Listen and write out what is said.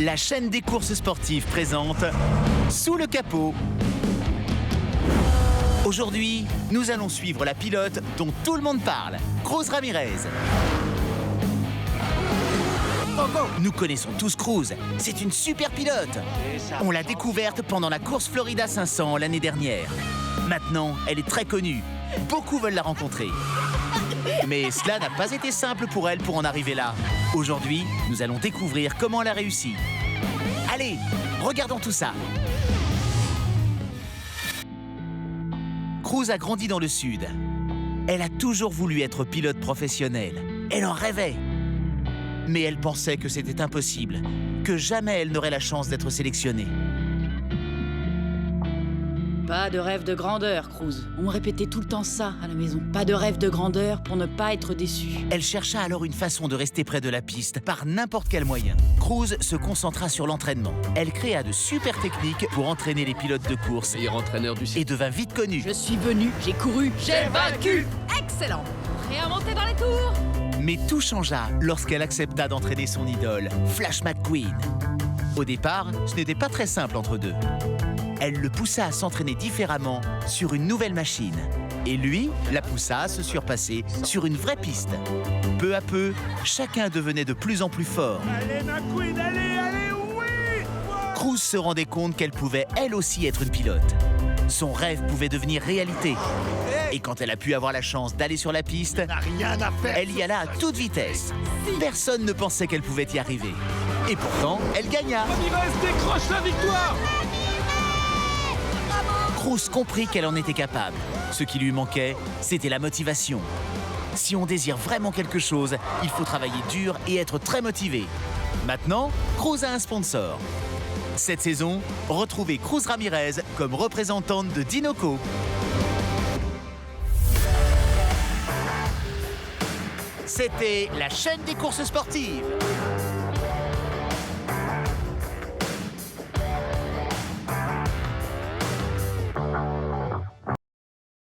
La chaîne des courses sportives présente Sous le capot. Aujourd'hui, nous allons suivre la pilote dont tout le monde parle, Cruz Ramirez. Nous connaissons tous Cruz, c'est une super pilote. On l'a découverte pendant la course Florida 500 l'année dernière. Maintenant, elle est très connue. Beaucoup veulent la rencontrer. Mais cela n'a pas été simple pour elle pour en arriver là. Aujourd'hui, nous allons découvrir comment elle a réussi. Allez, regardons tout ça. Cruz a grandi dans le Sud. Elle a toujours voulu être pilote professionnelle. Elle en rêvait. Mais elle pensait que c'était impossible, que jamais elle n'aurait la chance d'être sélectionnée. Pas de rêve de grandeur, Cruz. On me répétait tout le temps ça à la maison. Pas de rêve de grandeur pour ne pas être déçu. Elle chercha alors une façon de rester près de la piste par n'importe quel moyen. Cruz se concentra sur l'entraînement. Elle créa de super techniques pour entraîner les pilotes de course Meilleur entraîneur du site. et devint vite connue. Je suis venu, j'ai couru, j'ai vaincu. Excellent. Prêt à monter dans les tours? Mais tout changea lorsqu'elle accepta d'entraîner son idole, Flash McQueen. Au départ, ce n'était pas très simple entre deux. Elle le poussa à s'entraîner différemment sur une nouvelle machine. Et lui la poussa à se surpasser sur une vraie piste. Peu à peu, chacun devenait de plus en plus fort. Allez, McQueen, allez, oui! Cruz se rendait compte qu'elle pouvait elle aussi être une pilote. Son rêve pouvait devenir réalité. Et quand elle a pu avoir la chance d'aller sur la piste, N'a rien à faire! elle y alla à toute vitesse. Personne ne pensait qu'elle pouvait y arriver. Et pourtant, elle gagna. Ramirez décroche la victoire! Cruz comprit qu'elle en était capable. Ce qui lui manquait, c'était la motivation. Si on désire vraiment quelque chose, il faut travailler dur et être très motivé. Maintenant, Cruz a un sponsor. Cette saison, retrouvez Cruz Ramirez comme représentante de Dinoco. C'était la chaîne des courses sportives.